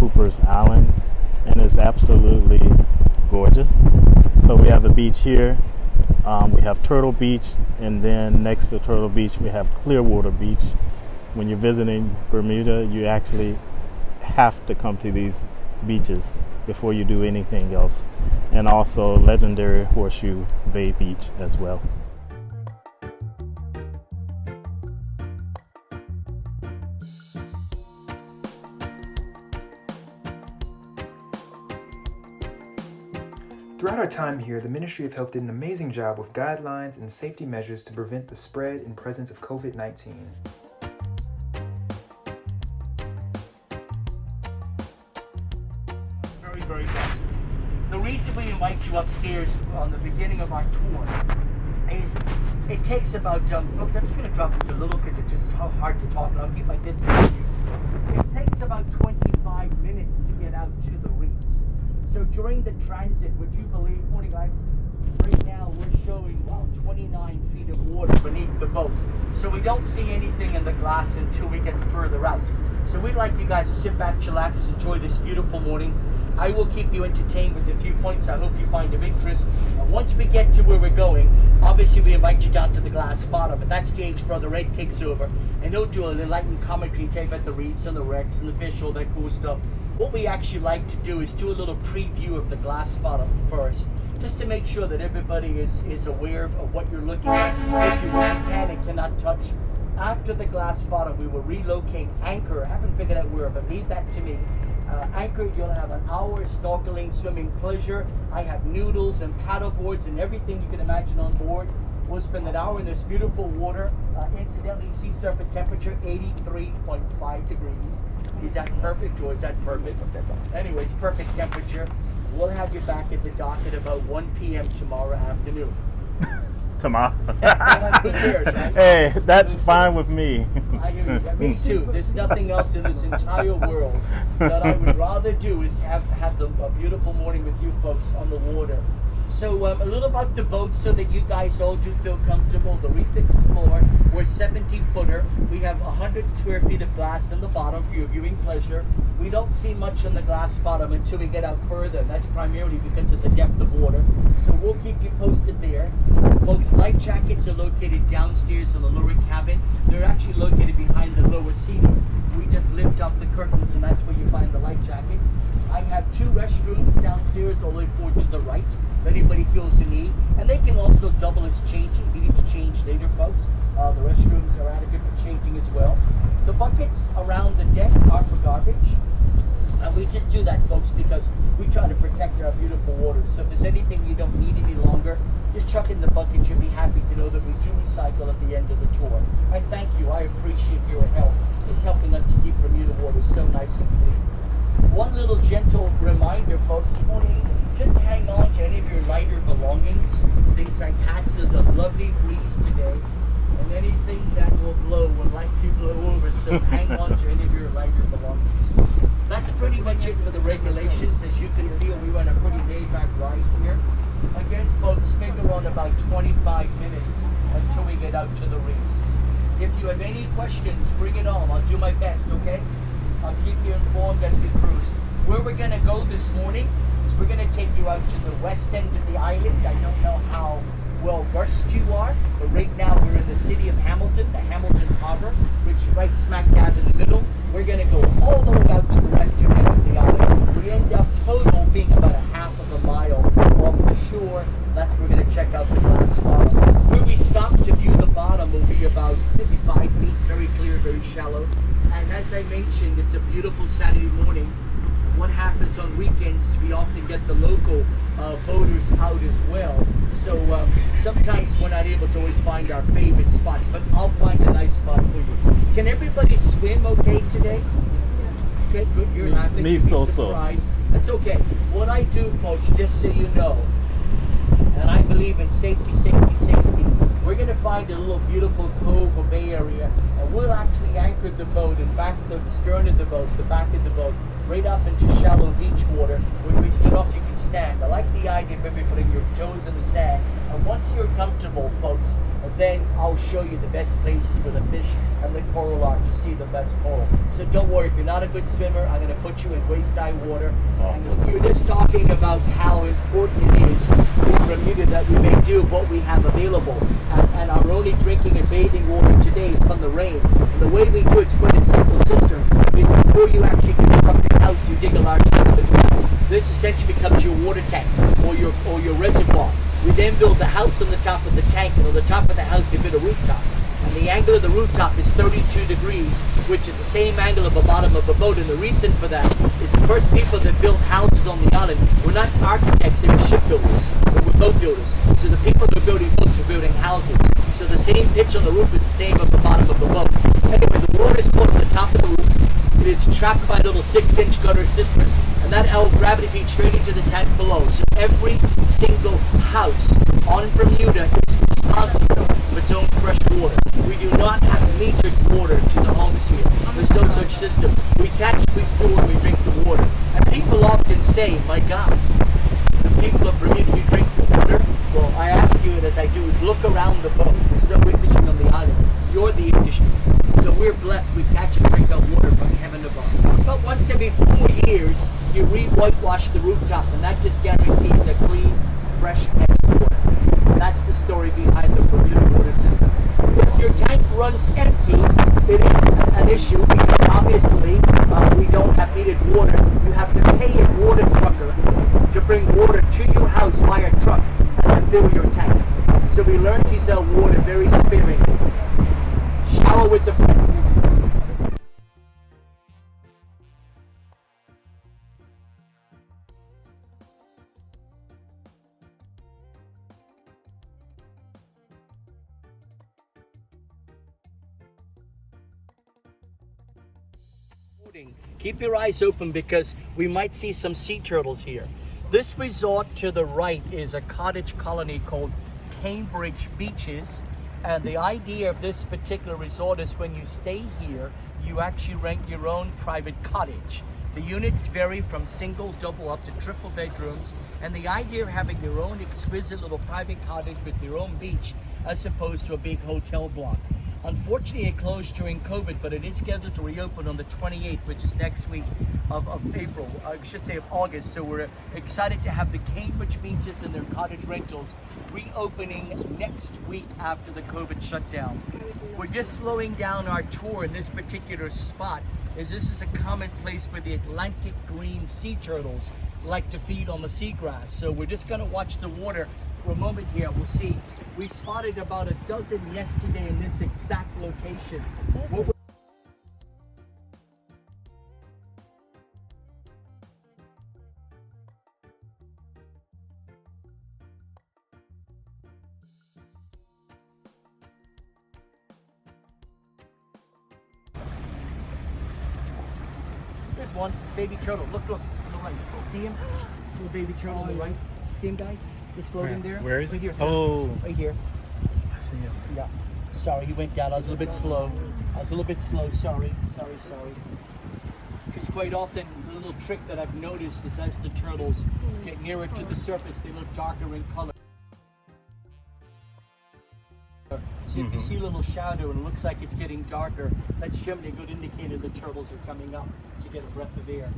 Cooper's Island, and it's absolutely gorgeous. So we have a beach here, we have Turtle Beach, and then next to Turtle Beach we have Clearwater Beach. When you're visiting Bermuda, you actually have to come to these beaches before you do anything else, and also legendary Horseshoe Bay Beach as well. Throughout our time here, the Ministry of Health did an amazing job with guidelines and safety measures to prevent the spread and presence of COVID-19. Very good. The reason we invite you upstairs on the beginning of our tour is it takes about, folks, I'm just going to drop this a little because it's just so hard to talk, and I'll keep my distance. It takes about 25 minutes to get out to the reefs. So during the transit, would you believe, morning guys, right now we're showing, wow, 29 feet of water beneath the boat. So we don't see anything in the glass until we get further out. So we'd like you guys to sit back, chillax, enjoy this beautiful morning. I will keep you entertained with a few points I hope you find of interest. And once we get to where we're going, obviously we invite you down to the glass bottom, and that stage Brother Ed takes over, and he'll do an enlightened commentary, tell you about the reefs and the wrecks and the fish, all that cool stuff. What we actually like to do is do a little preview of the glass bottom first, just to make sure that everybody is aware of what you're looking at, if you can and cannot touch. After the glass bottom, we will relocate Anchor. I haven't figured out where, but leave that to me. Anchor, you'll have an hour snorkeling, swimming pleasure. I have noodles and paddle boards and everything you can imagine on board. We'll spend an hour in this beautiful water. Incidentally, sea surface temperature 83.5 degrees. Is that perfect or is that perfect? Anyway, it's perfect temperature. We'll have you back at the dock at about 1 p.m. tomorrow afternoon. Tomorrow. Who cares, right? Hey, that's fine with me. I hear you. Me too. There's nothing else in this entire world that I would rather do is have a beautiful morning with you folks on the water. So a little about the boat so that you guys all do feel comfortable. The Reef Explorer, we're 70-footer. We have 100 square feet of glass in the bottom for your viewing pleasure. We don't see much on the glass bottom until we get out further, and that's primarily because of the depth of water. So we'll keep you posted there. Folks, life jackets are located downstairs in the lower cabin. They're actually located behind the lower seating. We just lift up the curtains, and that's where you find the life jackets. I have 2 restrooms downstairs all the way forward to the right, if anybody feels the need. And they can also double as changing if you need to change later, folks. The restrooms are adequate for changing as well. The buckets around the deck are for garbage. And we just do that, folks, because we try to protect our beautiful waters. So if there's anything you don't need any longer, just chuck in the bucket. You'll be happy to know that we do recycle at the end of the tour. I thank you. I appreciate your help. It's helping us to keep Bermuda waters so nice and clean. One little gentle reminder, folks, just hang on to any of your lighter belongings. Things like hats. There's a lovely breeze today, and anything that will blow will likely blow over, so hang on to any of your lighter belongings. That's pretty much it for the regulations. As you can feel, we run a pretty laid-back ride here. Again, folks, figure on about 25 minutes until we get out to the reefs. If you have any questions, bring it on. I'll do my best, okay? I'll keep you informed as we cruise. Where we're going to go this morning is we're going to take you out to the west end of the island. I don't know how well versed you are, but right now we're in the city of Hamilton, the Hamilton Harbor, which is right smack dab in the middle. We're going to go all the way out to the western end of the island. We end up total being about a half of a mile off the shore. That's where we're going to check out the glass bottom. Where we stop to view the bottom will be about 55 feet, very clear, very shallow. And as I mentioned, it's a beautiful Saturday morning. What happens on weekends is we often get the local boaters out as well. So sometimes we're not able to always find our favorite spots, but I'll find a nice spot for you. Can everybody swim okay today? Okay, good. You're laughing. Me so. That's okay. What I do, folks, just so you know, and I believe in safety, safety, safety. We're going to find a little beautiful cove or bay area, and we'll actually anchor the boat and back the stern of the boat, the back of the boat, right up into shallow beach water. When we get off, you can stand. I like the idea of maybe putting your toes in the sand. And once you're comfortable, folks, then I'll show you the best places for the fish and the coral are to see the best coral. So don't worry, if you're not a good swimmer, I'm going to put you in waist-high water. Awesome. And we were just talking about how important it is in Bermuda that we may do what we have available. And our only drinking and bathing water today is from the rain. And the way we do it's quite a simple system. Is before you actually construct your house, you dig a large hole in the ground. This essentially becomes your water tank or your reservoir. We then build the house on the top of the tank, and on the top of the house we build a rooftop. And the angle of the rooftop is 32 degrees, which is the same angle of the bottom of a boat. And the reason for that is the first people that built houses on the island were not architects, they were shipbuilders, they were boat builders. So the people that were building boats were building houses. So the same pitch on the roof is the same at the bottom of the boat. Anyway, the water is poured on the top of the roof. It is trapped by a little 6-inch gutter cistern, and that gravity feeds straight into the tank below. So every single house on Bermuda is responsible for its own fresh water. We do not have metered water to the homes here. There's no such system. We catch, we store, we drink the water. And people often say, my God, the people of Bermuda, you drink the water? Well, I ask you, and as I do, look around the boat. There's no fishing on the island. You're the industry. So we're blessed. We catch and drink our water from heaven above. But once every 4 years, you re-whitewash the rooftop, and that just guarantees a clean, fresh, extra water. That's the story behind the Bermuda water system. If your tank runs empty, it is an issue because obviously we don't have needed water. You have to pay a water trucker to bring water to your house via truck and fill your tank. So we learned to sell water very sparingly. Shower with the Keep your eyes open because we might see some sea turtles here. This resort to the right is a cottage colony called Cambridge Beaches, and the idea of this particular resort is when you stay here, you actually rent your own private cottage. The units vary from single, double up to triple bedrooms, and the idea of having your own exquisite little private cottage with your own beach as opposed to a big hotel block. Unfortunately, it closed during COVID, but it is scheduled to reopen on the 28th, which is next week of April, I should say of August. So we're excited to have the Cambridge Beaches and their cottage rentals reopening next week after the COVID shutdown. We're just slowing down our tour in this particular spot, as this is a common place where the Atlantic green sea turtles like to feed on the seagrass. So we're just going to watch the water for a moment here. We'll see. We spotted about a dozen yesterday in this exact location. There's one baby turtle. Look to the right. See him? Little baby turtle on the right. See him, guys? Just floating there. Where is right he? here, sir. Oh, Right here. I see him. Yeah. Sorry, he went down. I was a little bit slow. Sorry. Because quite often, the little trick that I've noticed is as the turtles get nearer to the surface, they look darker in color. So if you see a little shadow and it looks like it's getting darker, that's generally a good indicator the turtles are coming up to get a breath of air.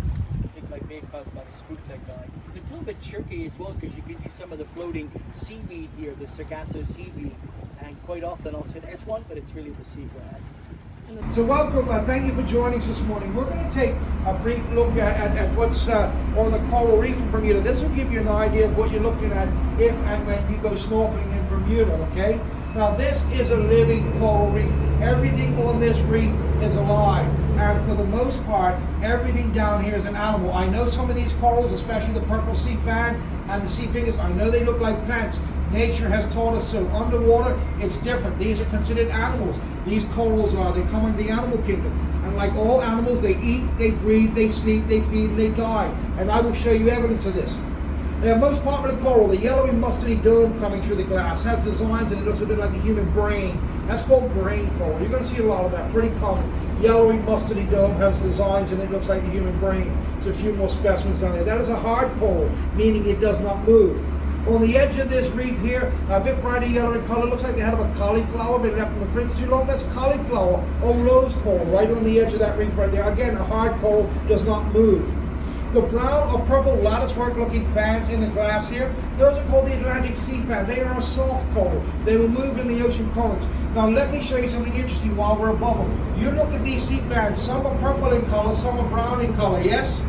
I think my bait about to spook that guy. It's a little bit tricky as well because you can see some of the floating seaweed here, the sargasso seaweed. And quite often I'll say there's one, but it's really the seagrass. So welcome, thank you for joining us this morning. We're going to take a brief look at what's on the coral reef in Bermuda. This will give you an idea of what you're looking at if and when you go snorkeling in Bermuda, okay? Now this is a living coral reef. Everything on this reef is alive. And for the most part, everything down here is an animal. I know some of these corals, especially the purple sea fan and the sea fingers, I know they look like plants. Nature has taught us so. Underwater, it's different. These are considered animals. These corals they come into the animal kingdom. And like all animals, they eat, they breathe, they sleep, they feed, and they die. And I will show you evidence of this. Now, most popular coral, the yellowy mustardy dome coming through the glass, has designs and it looks a bit like the human brain. That's called brain coral. You're going to see a lot of that, pretty common. Yellowy mustardy dome has designs and it looks like the human brain. There's a few more specimens down there. That is a hard coral, meaning it does not move. On the edge of this reef here, a bit brighter yellow in color, looks like the head of a cauliflower, been left in the fridge too long. That's cauliflower or rose coral right on the edge of that reef right there. Again, a hard coral does not move. The brown or purple latticework looking fans in the glass here, those are called the Atlantic sea fan. They are a soft coral. They will move in the ocean currents. Now let me show you something interesting while we're above them. You look at these sea fans, some are purple in color, some are brown in color, yes?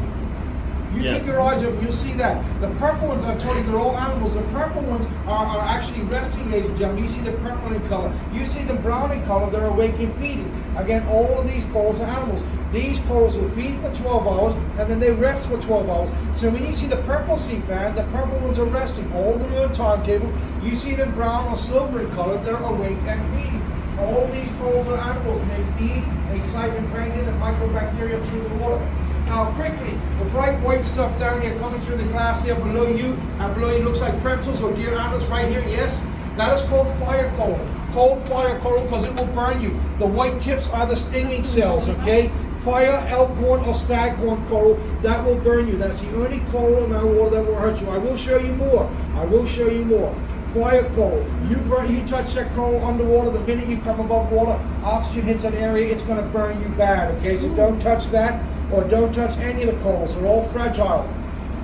You keep your eyes open, you'll see that. The purple ones, I told you, they're all animals. The purple ones are actually resting, ladies and gentlemen. You see the purple in color. You see the brown in color, they're awake and feeding. Again, all of these corals are animals. These corals will feed for 12 hours, and then they rest for 12 hours. So when you see the purple sea fan, the purple ones are resting all the way on timetable. You see them brown or silver in color, they're awake and feeding. All these corals are animals, and they feed, they siphon plankton and microbacteria through the water. Now quickly, the bright white stuff down here coming through the glass here below you, and below you looks like pretzels or deer antlers right here, yes? That is called fire coral. Called fire coral because it will burn you. The white tips are the stinging cells, okay? Fire, elkhorn or staghorn coral, that will burn you. That's the only coral in our water that will hurt you. I will show you more. I will show you more. Fire coral. You touch that coral underwater, the minute you come above water, oxygen hits that area, it's going to burn you bad, okay? So don't touch that. Or don't touch any of the corals, they're all fragile.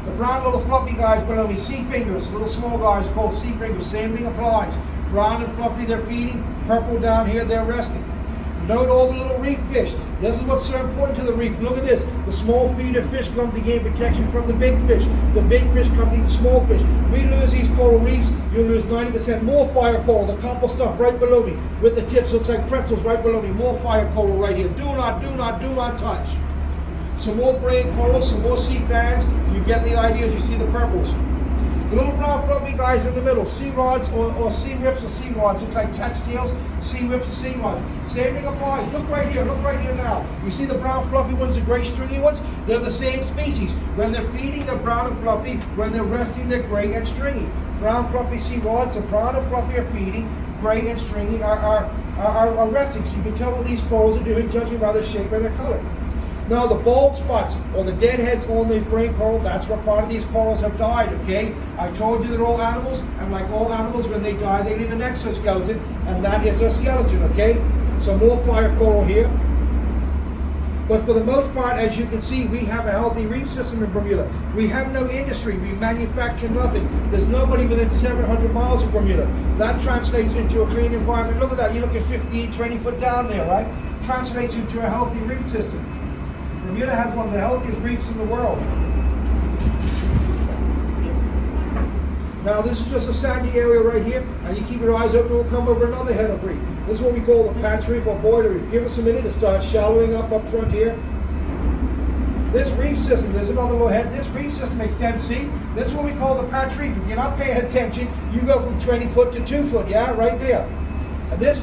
The brown little fluffy guys below me, sea fingers, little small guys are called sea fingers, same thing applies. Brown and fluffy, they're feeding, purple down here, they're resting. Note all the little reef fish. This is what's so important to the reef. Look at this. The small feeder fish come to gain protection from the big fish. The big fish come to eat the small fish. We lose these coral reefs, you'll lose 90% more fire coral. The copper stuff right below me with the tips looks like pretzels right below me. More fire coral right here. Do not touch. Some more brain corals, some more sea fans. You get the idea as you see the purples. The little brown fluffy guys in the middle, sea rods or sea whips or sea rods. Looks like catstails, sea whips or sea rods. Same thing applies. Look right here now. You see the brown fluffy ones, the gray stringy ones? They're the same species. When they're feeding, they're brown and fluffy. When they're resting, they're gray and stringy. Brown fluffy sea rods, the brown and fluffy are feeding. Gray and stringy are resting. So you can tell what these corals are doing judging by the shape and their color. Now the bald spots or the dead heads on the brain coral, that's what part of these corals have died, okay? I told you they're all animals, and like all animals, when they die, they leave an exoskeleton, and that is their skeleton, okay? So more fire coral here. But for the most part, as you can see, we have a healthy reef system in Bermuda. We have no industry, we manufacture nothing. There's nobody within 700 miles of Bermuda. That translates into a clean environment. Look at that, you're looking 15, 20 foot down there, right? Translates into a healthy reef system. Bermuda has one of the healthiest reefs in the world. Now this is just a sandy area right here, and you keep your eyes open, we'll come over another head of reef. This is what we call the patch reef or boiler reef. Give us a minute to start shallowing up front here. This reef system, there's another little head. This reef system extends, see? This is what we call the patch reef. If you're not paying attention, you go from 20 foot to 2 foot, yeah, right there. And this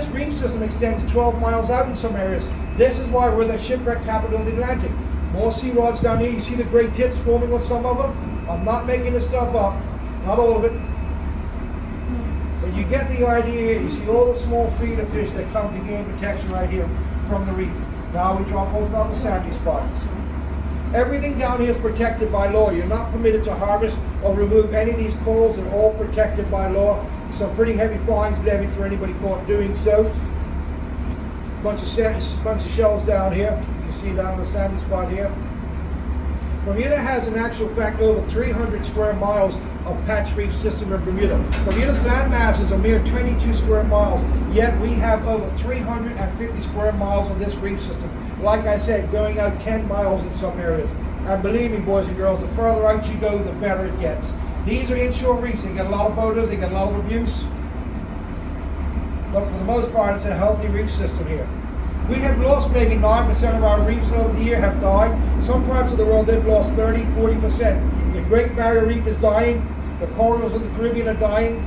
reef system extends 12 miles out in some areas. This is why we're the shipwreck capital of the Atlantic. More sea rods down here. You see the great tips forming on some of them? I'm not making this stuff up. Not all of it. But you get the idea here. You see all the small feeder fish that come to gain protection right here from the reef. Now we drop over on the sandy spots. Everything down here is protected by law. You're not permitted to harvest or remove any of these corals. They're all protected by law. Some pretty heavy fines levied for anybody caught doing so. Bunch of shells down here. You see down the sandy spot here. Bermuda has, in actual fact, over 300 square miles of patch reef system in Bermuda. Bermuda's land mass is a mere 22 square miles, yet we have over 350 square miles of this reef system. Like I said, going out 10 miles in some areas. And believe me, boys and girls, the further out you go, the better it gets. These are inshore reefs. They get a lot of boaters, they get a lot of abuse. But for the most part, it's a healthy reef system here. We have lost maybe 9% of our reefs over the year have died. Some parts of the world they've lost 30, 40%. The Great Barrier Reef is dying. The corals in the Caribbean are dying.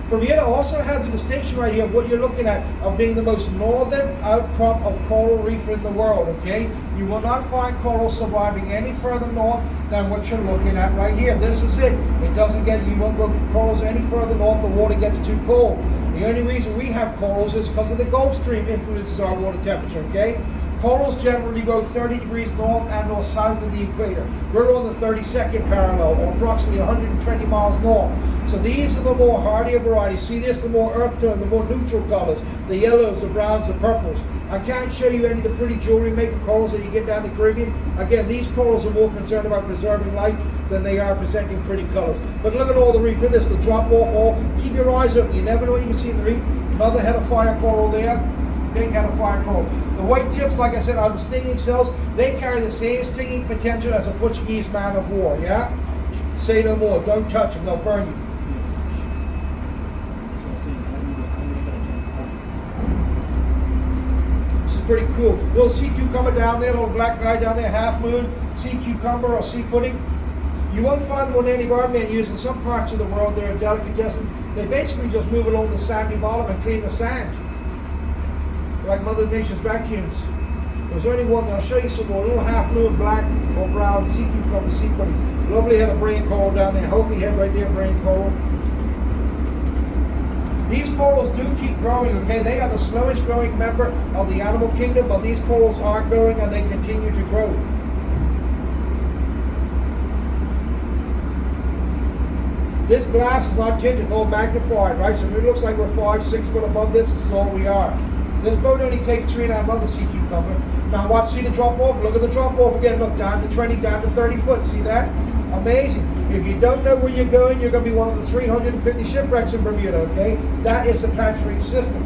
Bermuda also has a distinction right here of what you're looking at of being the most northern outcrop of coral reef in the world, okay? You will not find coral surviving any further north than what you're looking at right here. This is it. It doesn't get, you won't go corals any further north, the water gets too cold. The only reason we have corals is because of the Gulf Stream influences our water temperature, okay? Corals generally go 30 degrees north and or south of the equator. We're on the 32nd parallel, or approximately 120 miles north. So these are the more hardier varieties. See this, the more earth tone, the more neutral colors, the yellows, the browns, the purples. I can't show you any of the pretty jewelry making corals that you get down the Caribbean. Again, these corals are more concerned about preserving life than they are presenting pretty colors. But look at all the reef in this, the drop off all. Keep your eyes open, you never know what you can see in the reef. Another head of fire coral there, big head of fire coral. The white tips, like I said, are the stinging cells. They carry the same stinging potential as a Portuguese man of war, yeah? Say no more, don't touch them, they'll burn you. This is pretty cool. Little sea cucumber down there, little black guy down there, half moon, sea cucumber or sea pudding. You won't find them on any barman used in some parts of the world. They're a delicatessen. They basically just move along the sandy bottom and clean the sand, like Mother Nature's vacuums. There's only one. I'll show you some more. Little half moon, black or brown sea cucumber, sea puddings. Lovely head of brain coral down there. Healthy head right there, brain coral. These corals do keep growing, okay? They are the slowest growing member of the animal kingdom, but these corals are growing and they continue to grow. This glass is not tinted, nor magnified, right? So if it looks like we're 5-6 foot above this, this is all we are. This boat only takes 3.5 months to sea cucumber. Now watch, see the drop off? Look at the drop off again. Look, down to 20, down to 30 foot. See that? Amazing. If you don't know where you're going, you're going to be one of the 350 shipwrecks in Bermuda, okay? That is the patch reef system.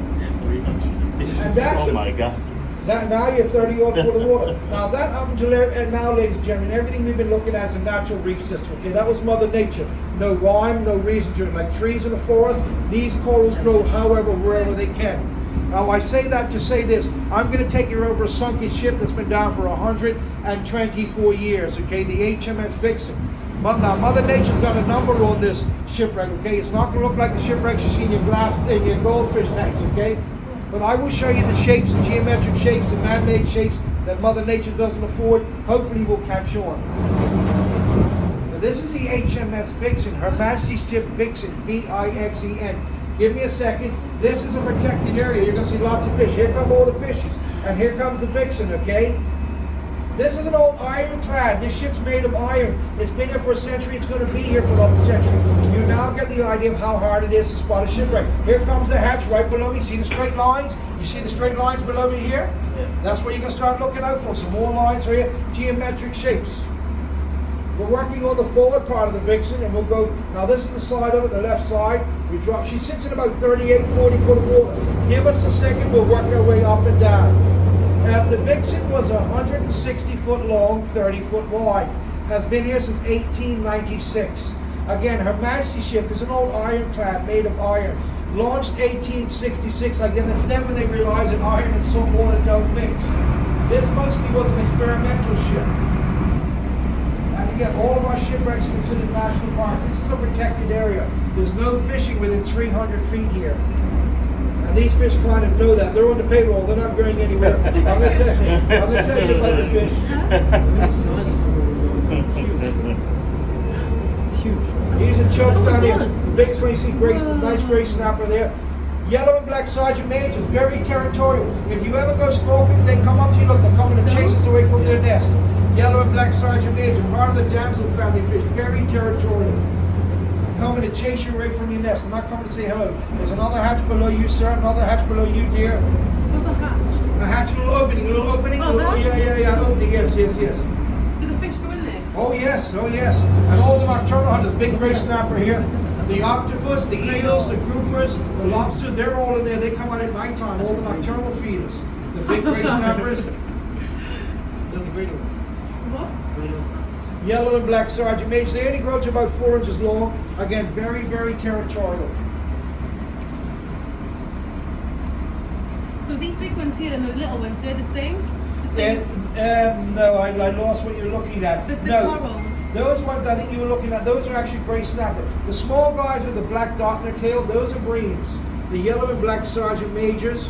And that's, oh my God. That, now you're 30 off full of water. Now that up until now, ladies and gentlemen, everything we've been looking at is a natural reef system, okay? That was Mother Nature. No rhyme, no reason to it. Like trees in the forest, these corals grow however, wherever they can. Now I say that to say this, I'm going to take you over a sunken ship that's been down for 124 years, okay? The HMS Vixen. But now Mother Nature's done a number on this shipwreck, okay? It's not going to look like the shipwrecks you see in your goldfish tanks, okay? But I will show you the shapes, the geometric shapes, the man-made shapes that Mother Nature doesn't afford. Hopefully we'll catch on. Now this is the HMS Vixen, Her Majesty's ship Vixen, V-I-X-E-N. Give me a second. This is a protected area. You're going to see lots of fish. Here come all the fishes. And here comes the Vixen, okay? This is an old ironclad. This ship's made of iron. It's been here for a century. It's going to be here for another century. You now get the idea of how hard it is to spot a shipwreck. Here comes the hatch right below me. See the straight lines? You see the straight lines below me here? Yeah. That's what you can start looking out for. Some more lines right here. Geometric shapes. We're working on the forward part of the Vixen, and we'll go, now this is the side of it, the left side. We drop, she sits in about 38, 40 foot of water. Give us a second, we'll work our way up and down. The Vixen was 160 foot long, 30 foot wide. Has been here since 1896. Again, Her Majesty's ship is an old ironclad made of iron. Launched 1866, again, it's then when they realized that iron and salt water don't mix. This mostly was an experimental ship. And again, all of our shipwrecks are considered national parks. This is a protected area. There's no fishing within 300 feet here. And these fish kind of know that. They're on the payroll. They're not going anywhere. I'm going to tell you about the fish. Huge. These are chubs down here. Big crazy nice gray snapper there. Yellow and black sergeant majors, very territorial. If you ever go snorkeling, they come up to you. Look, they're coming to chase us away from their nest. Yellow and black sergeant major, part of the damsel family fish, very territorial. Coming to chase you away from your nest. I'm not coming to say hello. There's another hatch below you, sir. Another hatch below you, dear. What's a hatch? A hatch, a little opening, a little opening. Oh, yeah, opening. Yes. Do the fish go in there? Oh yes. And all the nocturnal hunters, big gray snapper here. The octopus, the eels, the groupers, the lobsters, they're all in there. They come out at nighttime. All the nocturnal feeders. The big gray snappers. That's a great one. What? Yellow and black sergeant majors. They only grow to about 4 inches long. Again, very, very territorial. So these big ones here and the little ones, they're the same? The same? No, I lost what you're looking at. The no. coral. Those ones I think you were looking at, those are actually gray snapper. The small guys with the black dot in their tail, those are breams. The yellow and black sergeant majors.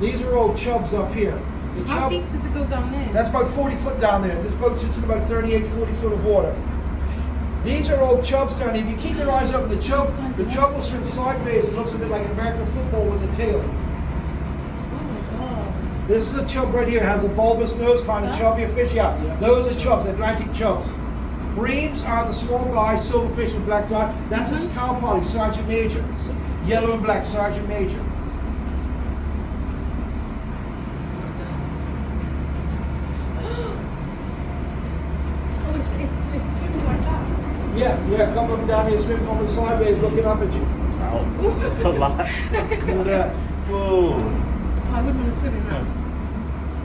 These are all chubs up here. The How chub, deep does it go down there? that's about 40 foot down there. This boat sits in about 38, 40 foot of water. These are all chubs down here. If you keep your eyes open, the chub will swim sideways. It looks a bit like an American football with a tail. Oh my god. This is a chub right here. It has a bulbous nose, kind of chubbier fish. Yeah, those are chubs, Atlantic chubs. Breams are the small guys, silverfish with black dot. That's a cow poly, sergeant major. Yellow and black, sergeant major. Oh, it's swimming like that. Yeah, come up and down here, swimming almost sideways, looking up at you. Wow, that's a lot. Look at that. Whoa. I wouldn't want to swim in that.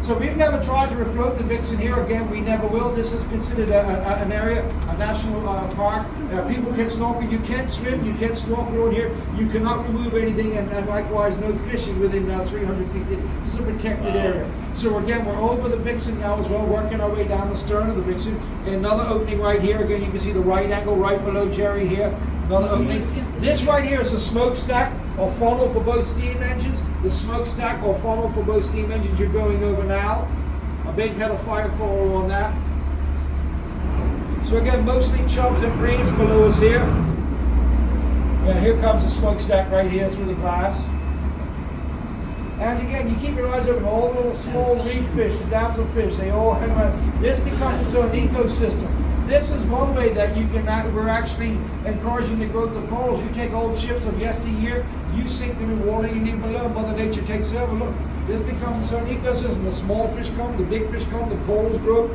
So we've never tried to refloat the vixen here. Again, we never will. This is considered an area, a national park. People can snorkel. You can't swim. You can't snorkel on here. You cannot remove anything, and likewise, no fishing within 300 feet. This is a protected area. So again, we're over the vixen now as well, working our way down the stern of the vixen. And another opening right here. Again, you can see the right angle right below Jerry here. Another opening. This right here is a smokestack or funnel for both steam engines. The smokestack or funnel for both steam engines you're going over now. A big head of fire crawler on that. So again, mostly chubs and breams below us here. Yeah, here comes the smokestack right here through the glass. And again, you keep your eyes open, all the little small reef fish, the damselfish, they all hang around. This becomes its own ecosystem. This is one way that you can, we're actually encouraging the growth of corals. You take old ships of yesteryear, you sink them in water, you leave them alone, Mother Nature takes over. Look, this becomes its own ecosystem. The small fish come, the big fish come, the corals grow.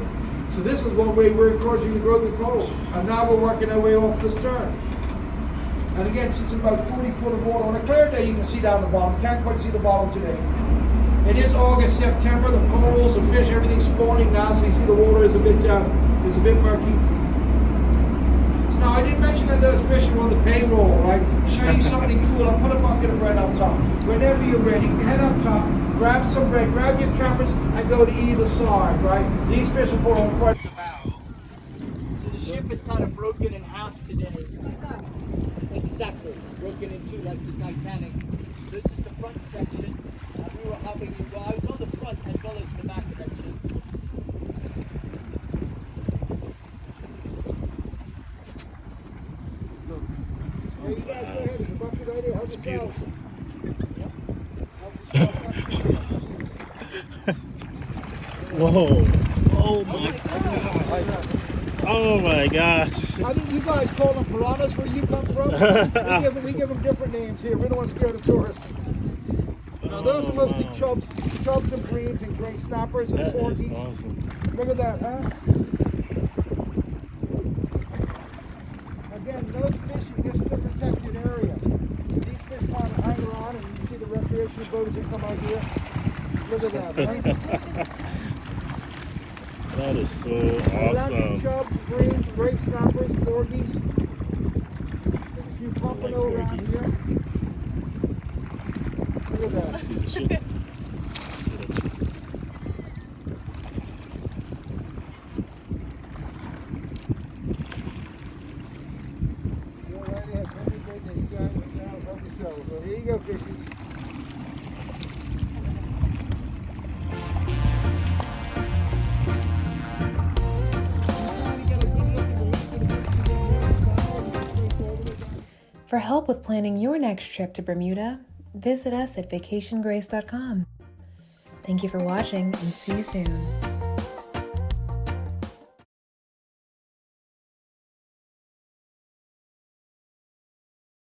So this is one way we're encouraging the growth of corals. And now we're working our way off the stern. And again, since it's about 40 foot of water, on a clear day you can see down the bottom. Can't quite see the bottom today. It is August, September, the corals, the fish, everything's spawning now, so you see the water is a bit murky. So now I didn't mention that those fish are on the payroll, right? Show you something cool. I'll put a bucket of bread up top. Whenever you're ready, head up top, grab some bread, grab your cameras, and go to either side, right? These fish are put on quite The bow. So the ship is kind of broken in half today. Exactly. Broken in two like the Titanic. This is the front section. And we were having you guys on the front as well as the back section. Hey, you guys go ahead. There's a bucket right here. Help It's yourselves. Whoa. Oh my god. Oh my gosh. I think you guys call them piranhas where you come from. we give them different names here. We don't want to scare the tourists. Now those are mostly chubs and breams and gray snappers and That is porgies. awesome. Look at that, huh? Again, those fish are just a protected area. These fish kind of hang around, and you see the recreational boats that come out here. Look at that, right? That is so Atlantic awesome. chubs, breams, gray snappers, porgies. There's a few pompano around porgies. here. Look at that. See the ship. Go right ahead. Have a great day. You guys look down and help yourselves. Well, here you go, fishies. For help with planning your next trip to Bermuda, visit us at vacationgrace.com. Thank you for watching and see you soon.